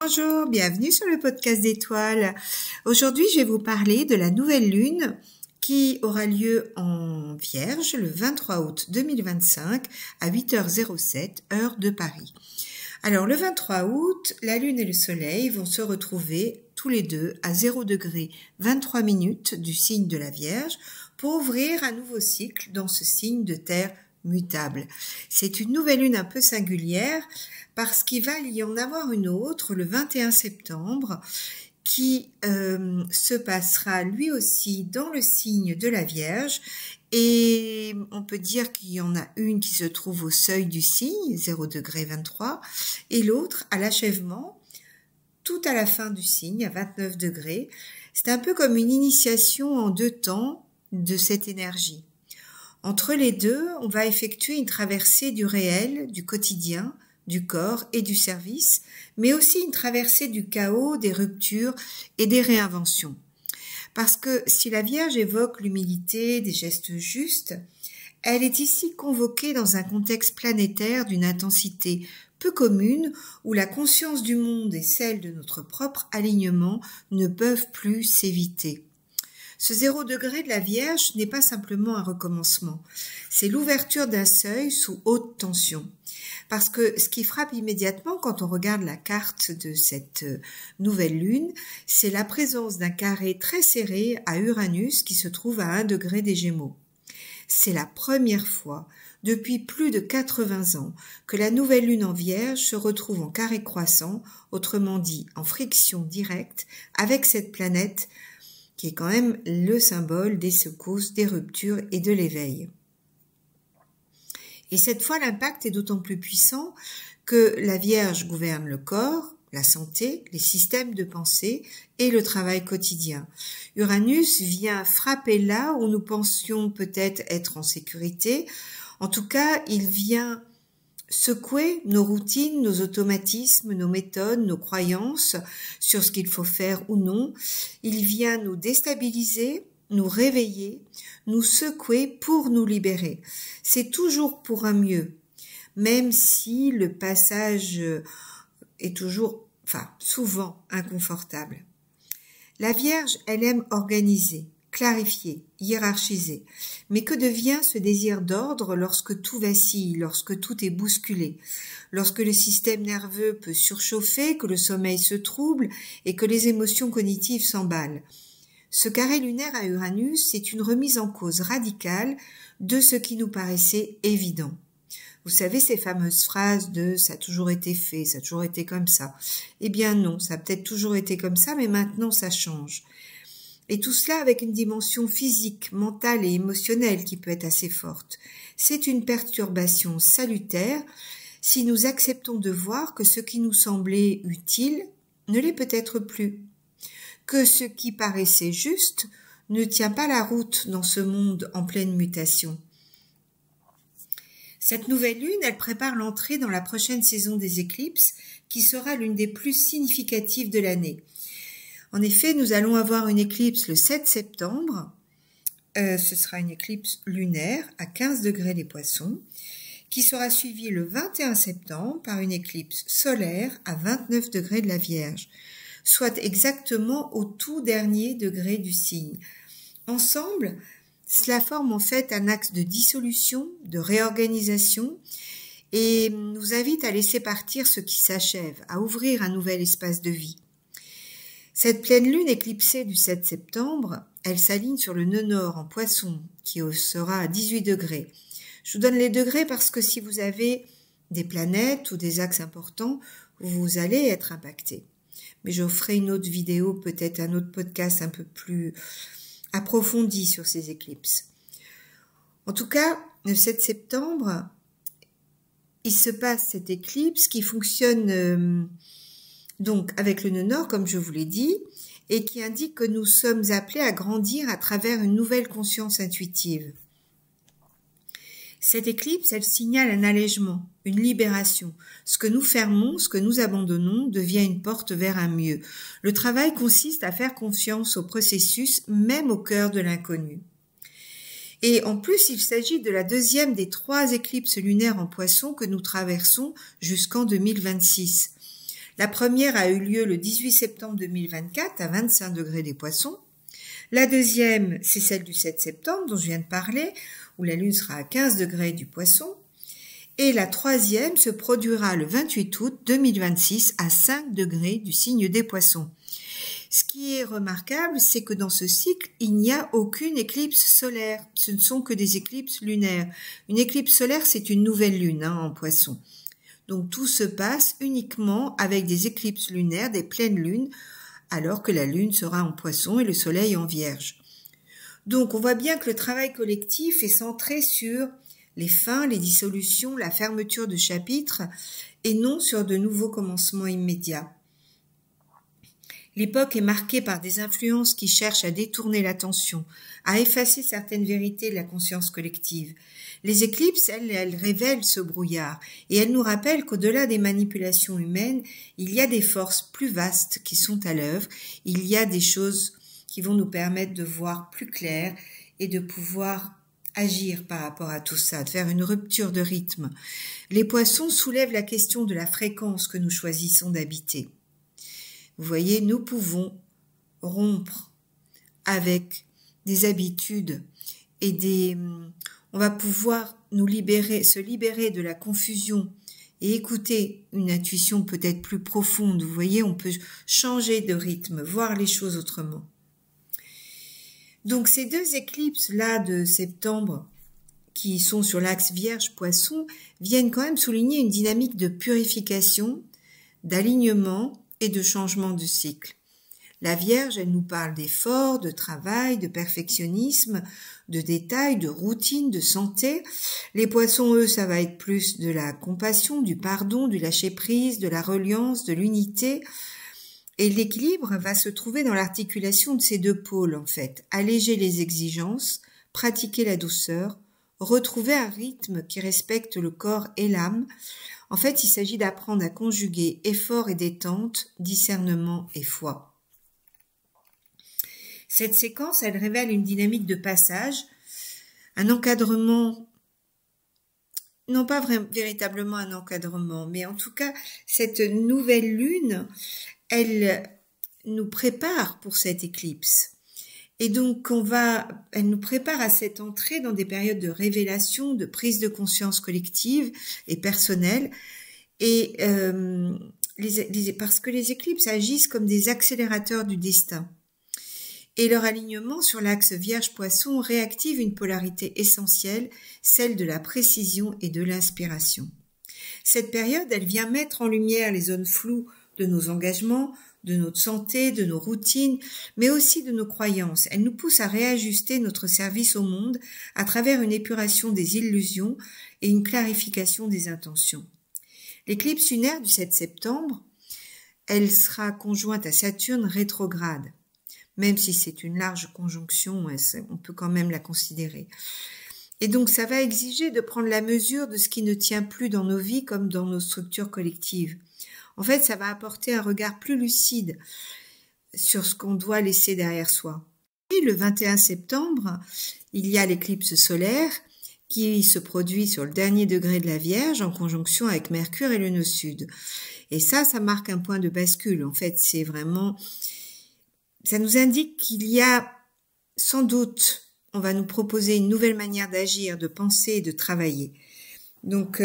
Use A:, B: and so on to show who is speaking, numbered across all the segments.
A: Bonjour, bienvenue sur le podcast d'étoiles. Aujourd'hui, je vais vous parler de la nouvelle lune qui aura lieu en Vierge le 23 août 2025 à 8h07, heure de Paris. Alors, le 23 août, la lune et le soleil vont se retrouver tous les deux à 0 degré 23 minutes du signe de la Vierge pour ouvrir un nouveau cycle dans ce signe de terre mutable. C'est une nouvelle lune un peu singulière parce qu'il va y en avoir une autre le 21 septembre qui se passera lui aussi dans le signe de la Vierge, et on peut dire qu'il y en a une qui se trouve au seuil du signe, 0 degré 23, et l'autre à l'achèvement, tout à la fin du signe, à 29 degrés. C'est un peu comme une initiation en deux temps de cette énergie. Entre les deux, on va effectuer une traversée du réel, du quotidien, du corps et du service, mais aussi une traversée du chaos, des ruptures et des réinventions. Parce que si la Vierge évoque l'humilité, des gestes justes, elle est ici convoquée dans un contexte planétaire d'une intensité peu commune où la conscience du monde et celle de notre propre alignement ne peuvent plus s'éviter. Ce 0 degré de la Vierge n'est pas simplement un recommencement, c'est l'ouverture d'un seuil sous haute tension. Parce que ce qui frappe immédiatement quand on regarde la carte de cette nouvelle lune, c'est la présence d'un carré très serré à Uranus qui se trouve à 1 degré des Gémeaux. C'est la première fois depuis plus de 80 ans que la nouvelle lune en Vierge se retrouve en carré croissant, autrement dit en friction directe avec cette planète qui est quand même le symbole des secousses, des ruptures et de l'éveil. Et cette fois, l'impact est d'autant plus puissant que la Vierge gouverne le corps, la santé, les systèmes de pensée et le travail quotidien. Uranus vient frapper là où nous pensions peut-être être en sécurité. En tout cas, il vient secouer nos routines, nos automatismes, nos méthodes, nos croyances sur ce qu'il faut faire ou non. Il vient nous déstabiliser, nous réveiller, nous secouer pour nous libérer. C'est toujours pour un mieux, même si le passage est souvent inconfortable. La Vierge, elle aime organiser, clarifier, hiérarchiser. Mais que devient ce désir d'ordre lorsque tout vacille, lorsque tout est bousculé, lorsque le système nerveux peut surchauffer, que le sommeil se trouble et que les émotions cognitives s'emballent? Ce carré lunaire à Uranus, c'est une remise en cause radicale de ce qui nous paraissait évident. Vous savez ces fameuses phrases de « ça a toujours été fait, ça a toujours été comme ça ». Eh bien non, ça a peut-être toujours été comme ça, mais maintenant ça change. Et tout cela avec une dimension physique, mentale et émotionnelle qui peut être assez forte. C'est une perturbation salutaire si nous acceptons de voir que ce qui nous semblait utile ne l'est peut-être plus. Que ce qui paraissait juste ne tient pas la route dans ce monde en pleine mutation. Cette nouvelle lune, elle prépare l'entrée dans la prochaine saison des éclipses, qui sera l'une des plus significatives de l'année. En effet, nous allons avoir une éclipse le 7 septembre. Ce sera une éclipse lunaire à 15 degrés des Poissons, qui sera suivie le 21 septembre par une éclipse solaire à 29 degrés de la Vierge, soit exactement au tout dernier degré du signe. Ensemble, cela forme en fait un axe de dissolution, de réorganisation, et nous invite à laisser partir ce qui s'achève, à ouvrir un nouvel espace de vie. Cette pleine lune éclipsée du 7 septembre, elle s'aligne sur le nœud nord en Poisson, qui sera à 18 degrés. Je vous donne les degrés parce que si vous avez des planètes ou des axes importants, vous allez être impacté. Mais je ferai une autre vidéo, peut-être un autre podcast un peu plus approfondi sur ces éclipses. En tout cas, le 7 septembre, il se passe cette éclipse qui fonctionne donc avec le nœud nord, comme je vous l'ai dit, et qui indique que nous sommes appelés à grandir à travers une nouvelle conscience intuitive. Cette éclipse, elle signale un allègement, une libération. Ce que nous fermons, ce que nous abandonnons devient une porte vers un mieux. Le travail consiste à faire confiance au processus, même au cœur de l'inconnu. Et en plus, il s'agit de la deuxième des 3 éclipses lunaires en Poisson que nous traversons jusqu'en 2026. La première a eu lieu le 18 septembre 2024 à 25 degrés des Poissons. La deuxième, c'est celle du 7 septembre dont je viens de parler, où la Lune sera à 15 degrés du Poisson. Et la troisième se produira le 28 août 2026 à 5 degrés du signe des Poissons. Ce qui est remarquable, c'est que dans ce cycle, il n'y a aucune éclipse solaire. Ce ne sont que des éclipses lunaires. Une éclipse solaire, c'est une nouvelle lune en Poisson. Donc tout se passe uniquement avec des éclipses lunaires, des pleines lunes, alors que la Lune sera en Poisson et le Soleil en Vierge. Donc on voit bien que le travail collectif est centré sur les fins, les dissolutions, la fermeture de chapitres, et non sur de nouveaux commencements immédiats. L'époque est marquée par des influences qui cherchent à détourner l'attention, à effacer certaines vérités de la conscience collective. Les éclipses, elles révèlent ce brouillard, et elles nous rappellent qu'au-delà des manipulations humaines, il y a des forces plus vastes qui sont à l'œuvre, il y a des choses qui vont nous permettre de voir plus clair et de pouvoir agir par rapport à tout ça, de faire une rupture de rythme. Les Poissons soulèvent la question de la fréquence que nous choisissons d'habiter. Vous voyez, nous pouvons rompre avec des habitudes et on va pouvoir se libérer de la confusion et écouter une intuition peut-être plus profonde. Vous voyez, on peut changer de rythme, voir les choses autrement. Donc ces deux éclipses-là de septembre qui sont sur l'axe Vierge-Poisson viennent quand même souligner une dynamique de purification, d'alignement et de changement de cycle. La Vierge, elle nous parle d'efforts, de travail, de perfectionnisme, de détails, de routine, de santé. Les Poissons, eux, ça va être plus de la compassion, du pardon, du lâcher-prise, de la reliance, de l'unité. Et l'équilibre va se trouver dans l'articulation de ces deux pôles, en fait. Alléger les exigences, pratiquer la douceur, retrouver un rythme qui respecte le corps et l'âme. En fait, il s'agit d'apprendre à conjuguer effort et détente, discernement et foi. Cette séquence, elle révèle une dynamique de passage, un encadrement, non pas véritablement un encadrement, mais en tout cas, cette nouvelle lune, elle nous prépare pour cette éclipse. Et donc, elle nous prépare à cette entrée dans des périodes de révélation, de prise de conscience collective et personnelle. Et parce que les éclipses agissent comme des accélérateurs du destin. Et leur alignement sur l'axe Vierge-Poisson réactive une polarité essentielle, celle de la précision et de l'inspiration. Cette période, elle vient mettre en lumière les zones floues de nos engagements, de notre santé, de nos routines, mais aussi de nos croyances. Elle nous pousse à réajuster notre service au monde à travers une épuration des illusions et une clarification des intentions. L'éclipse lunaire du 7 septembre, elle sera conjointe à Saturne rétrograde. Même si c'est une large conjonction, on peut quand même la considérer. Et donc ça va exiger de prendre la mesure de ce qui ne tient plus dans nos vies comme dans nos structures collectives. En fait, ça va apporter un regard plus lucide sur ce qu'on doit laisser derrière soi. Et le 21 septembre, il y a l'éclipse solaire qui se produit sur le dernier degré de la Vierge en conjonction avec Mercure et le nœud sud. Et ça marque un point de bascule. En fait, c'est vraiment... Ça nous indique qu'il y a sans doute, on va nous proposer une nouvelle manière d'agir, de penser et de travailler. Donc,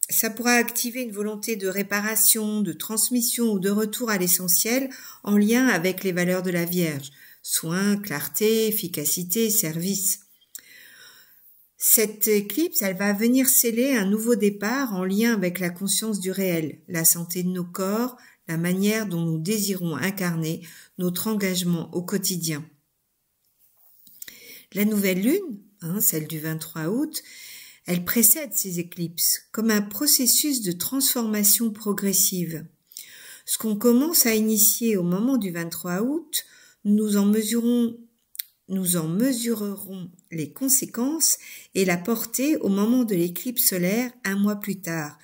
A: ça pourra activer une volonté de réparation, de transmission ou de retour à l'essentiel en lien avec les valeurs de la Vierge. Soin, clarté, efficacité, service. Cette éclipse, elle va venir sceller un nouveau départ en lien avec la conscience du réel, la santé de nos corps, la manière dont nous désirons incarner notre engagement au quotidien. La nouvelle lune, celle du 23 août, elle précède ces éclipses comme un processus de transformation progressive. Ce qu'on commence à initier au moment du 23 août, nous en mesurerons les conséquences et la portée au moment de l'éclipse solaire un mois plus tard.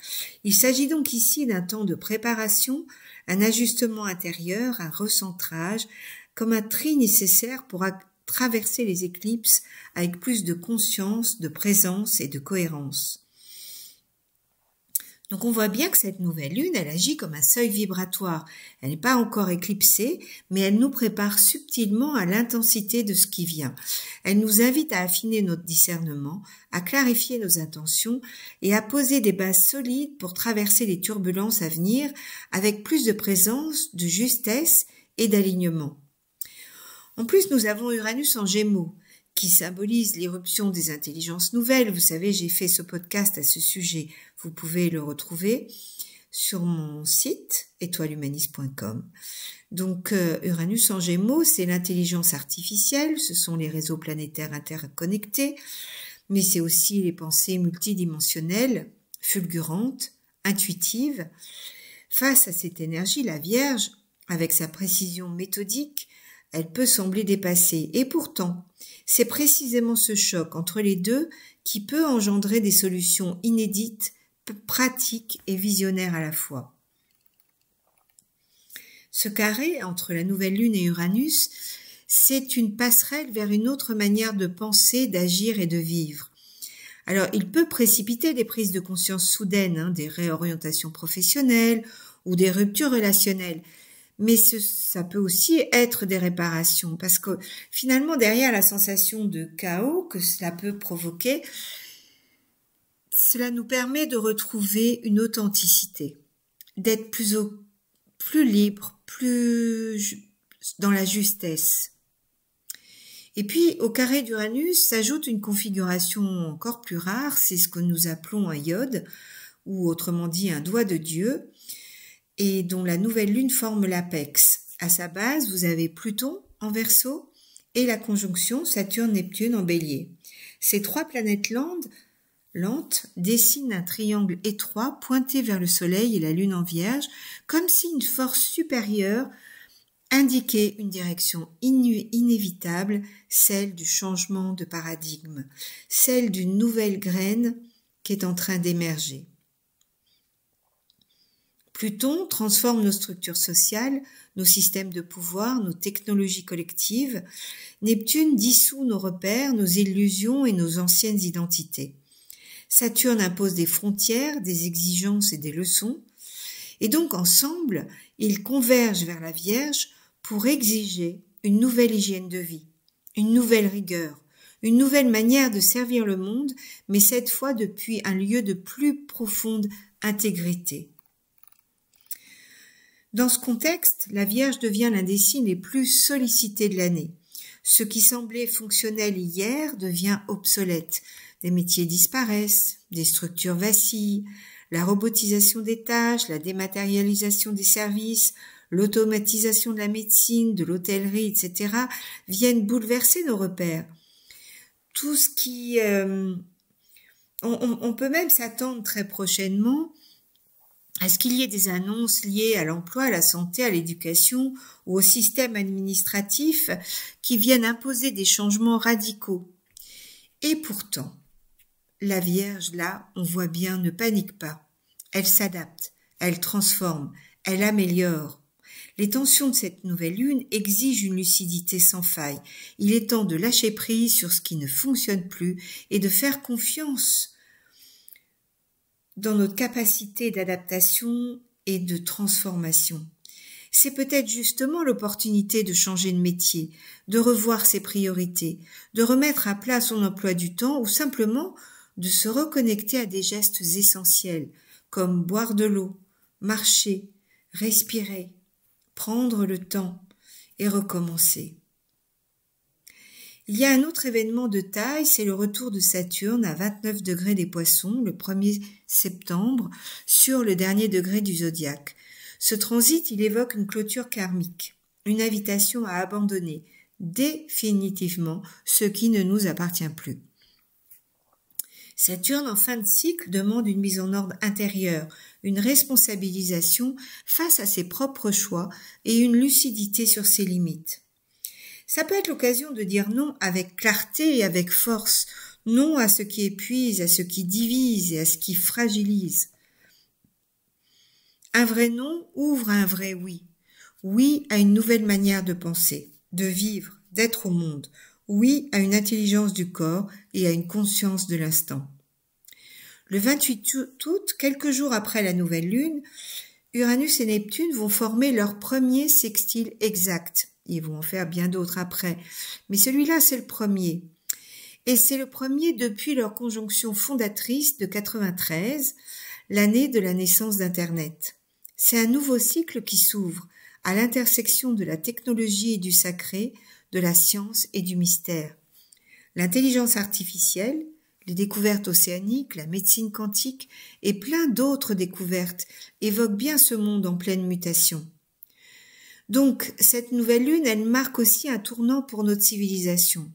A: Il s'agit donc ici d'un temps de préparation, un ajustement intérieur, un recentrage, comme un tri nécessaire pour traverser les éclipses avec plus de conscience, de présence et de cohérence. Donc on voit bien que cette nouvelle lune, elle agit comme un seuil vibratoire. Elle n'est pas encore éclipsée, mais elle nous prépare subtilement à l'intensité de ce qui vient. Elle nous invite à affiner notre discernement, à clarifier nos intentions et à poser des bases solides pour traverser les turbulences à venir avec plus de présence, de justesse et d'alignement. En plus, nous avons Uranus en Gémeaux, qui symbolise l'irruption des intelligences nouvelles. Vous savez, j'ai fait ce podcast à ce sujet. Vous pouvez le retrouver sur mon site étoilehumaniste.com. Donc, Uranus en Gémeaux, c'est l'intelligence artificielle, ce sont les réseaux planétaires interconnectés, mais c'est aussi les pensées multidimensionnelles, fulgurantes, intuitives. Face à cette énergie, la Vierge, avec sa précision méthodique, elle peut sembler dépassée. Et pourtant, c'est précisément ce choc entre les deux qui peut engendrer des solutions inédites, pratiques et visionnaires à la fois. Ce carré entre la nouvelle lune et Uranus, c'est une passerelle vers une autre manière de penser, d'agir et de vivre. Alors, il peut précipiter des prises de conscience soudaines, des réorientations professionnelles ou des ruptures relationnelles. Mais ça peut aussi être des réparations, parce que finalement, derrière la sensation de chaos que cela peut provoquer, cela nous permet de retrouver une authenticité, d'être plus libre, plus dans la justesse. Et puis, au carré d'Uranus s'ajoute une configuration encore plus rare, c'est ce que nous appelons un iode, ou autrement dit un doigt de Dieu, et dont la nouvelle lune forme l'apex. À sa base, vous avez Pluton en Verseau et la conjonction Saturne-Neptune en Bélier. Ces trois planètes lentes dessinent un triangle étroit pointé vers le Soleil et la Lune en Vierge, comme si une force supérieure indiquait une direction inévitable, celle du changement de paradigme, celle d'une nouvelle graine qui est en train d'émerger. Pluton transforme nos structures sociales, nos systèmes de pouvoir, nos technologies collectives. Neptune dissout nos repères, nos illusions et nos anciennes identités. Saturne impose des frontières, des exigences et des leçons. Et donc ensemble, ils convergent vers la Vierge pour exiger une nouvelle hygiène de vie, une nouvelle rigueur, une nouvelle manière de servir le monde, mais cette fois depuis un lieu de plus profonde intégrité. Dans ce contexte, la Vierge devient l'un des signes les plus sollicités de l'année. Ce qui semblait fonctionnel hier devient obsolète. Des métiers disparaissent, des structures vacillent, la robotisation des tâches, la dématérialisation des services, l'automatisation de la médecine, de l'hôtellerie, etc. viennent bouleverser nos repères. Tout ce qui... on peut même s'attendre très prochainement à ce qu'il y ait des annonces liées à l'emploi, à la santé, à l'éducation ou au système administratif qui viennent imposer des changements radicaux. Et pourtant, la Vierge, là, on voit bien, ne panique pas. Elle s'adapte, elle transforme, elle améliore. Les tensions de cette nouvelle lune exigent une lucidité sans faille. Il est temps de lâcher prise sur ce qui ne fonctionne plus et de faire confiance dans notre capacité d'adaptation et de transformation. C'est peut-être justement l'opportunité de changer de métier, de revoir ses priorités, de remettre à plat son emploi du temps ou simplement de se reconnecter à des gestes essentiels comme boire de l'eau, marcher, respirer, prendre le temps et recommencer. Il y a un autre événement de taille, c'est le retour de Saturne à 29 degrés des Poissons, le 1er septembre, sur le dernier degré du zodiaque. Ce transit, il évoque une clôture karmique, une invitation à abandonner définitivement ce qui ne nous appartient plus. Saturne, en fin de cycle, demande une mise en ordre intérieure, une responsabilisation face à ses propres choix et une lucidité sur ses limites. Ça peut être l'occasion de dire non avec clarté et avec force, non à ce qui épuise, à ce qui divise et à ce qui fragilise. Un vrai non ouvre à un vrai oui. Oui à une nouvelle manière de penser, de vivre, d'être au monde. Oui à une intelligence du corps et à une conscience de l'instant. Le 28 août, quelques jours après la nouvelle lune, Uranus et Neptune vont former leur premier sextile exact. Ils vont en faire bien d'autres après, mais celui-là c'est le premier. Et c'est le premier depuis leur conjonction fondatrice de 93, l'année de la naissance d'Internet. C'est un nouveau cycle qui s'ouvre à l'intersection de la technologie et du sacré, de la science et du mystère. L'intelligence artificielle, les découvertes océaniques, la médecine quantique et plein d'autres découvertes évoquent bien ce monde en pleine mutation. Donc, cette nouvelle lune, elle marque aussi un tournant pour notre civilisation.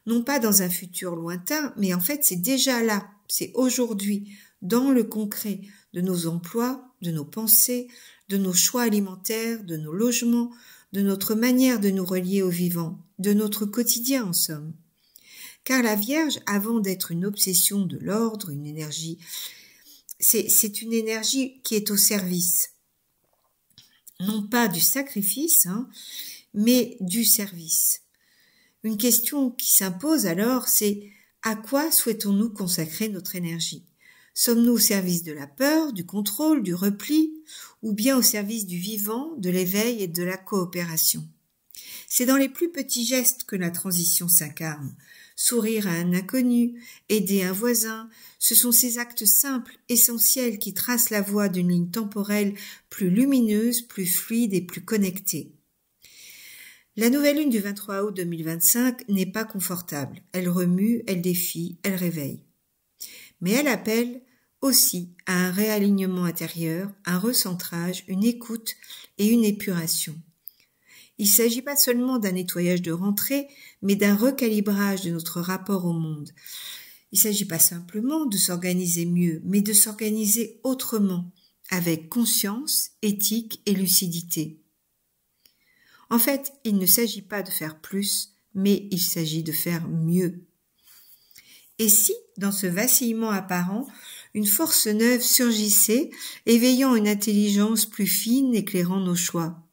A: Non pas dans un futur lointain, mais en fait, c'est déjà là, c'est aujourd'hui, dans le concret de nos emplois, de nos pensées, de nos choix alimentaires, de nos logements, de notre manière de nous relier au vivant, de notre quotidien en somme. Car la Vierge, avant d'être une obsession de l'ordre, une énergie, c'est une énergie qui est au service. Non pas du sacrifice, mais du service. Une question qui s'impose alors, c'est à quoi souhaitons-nous consacrer notre énergie ? Sommes-nous au service de la peur, du contrôle, du repli, ou bien au service du vivant, de l'éveil et de la coopération ? C'est dans les plus petits gestes que la transition s'incarne. Sourire à un inconnu, aider un voisin, ce sont ces actes simples, essentiels qui tracent la voie d'une ligne temporelle plus lumineuse, plus fluide et plus connectée. La nouvelle lune du 23 août 2025 n'est pas confortable. Elle remue, elle défie, elle réveille. Mais elle appelle aussi à un réalignement intérieur, un recentrage, une écoute et une épuration. Il ne s'agit pas seulement d'un nettoyage de rentrée, mais d'un recalibrage de notre rapport au monde. Il ne s'agit pas simplement de s'organiser mieux, mais de s'organiser autrement, avec conscience, éthique et lucidité. En fait, il ne s'agit pas de faire plus, mais il s'agit de faire mieux. Et si, dans ce vacillement apparent, une force neuve surgissait, éveillant une intelligence plus fine, éclairant nos choix ?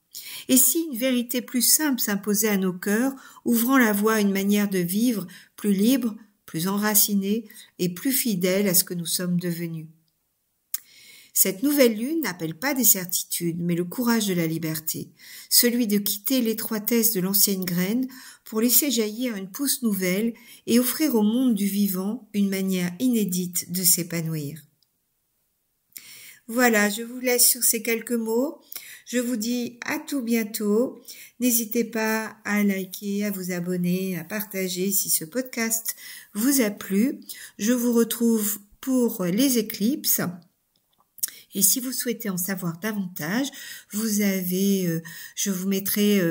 A: Et si une vérité plus simple s'imposait à nos cœurs, ouvrant la voie à une manière de vivre plus libre, plus enracinée et plus fidèle à ce que nous sommes devenus ? Cette nouvelle lune n'appelle pas des certitudes, mais le courage de la liberté, celui de quitter l'étroitesse de l'ancienne graine pour laisser jaillir une pousse nouvelle et offrir au monde du vivant une manière inédite de s'épanouir. Voilà, je vous laisse sur ces quelques mots. Je vous dis à tout bientôt. N'hésitez pas à liker, à vous abonner, à partager si ce podcast vous a plu. Je vous retrouve pour les éclipses. Et si vous souhaitez en savoir davantage, je vous mettrai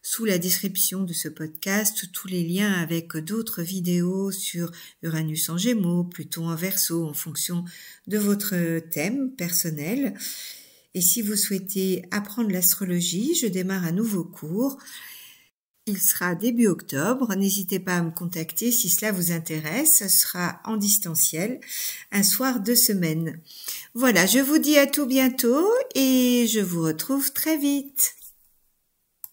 A: sous la description de ce podcast tous les liens avec d'autres vidéos sur Uranus en Gémeaux, Pluton en Verseau, en fonction de votre thème personnel. Et si vous souhaitez apprendre l'astrologie, je démarre un nouveau cours. Il sera début octobre. N'hésitez pas à me contacter si cela vous intéresse. Ce sera en distanciel, un soir de semaine. Voilà, je vous dis à tout bientôt et je vous retrouve très vite.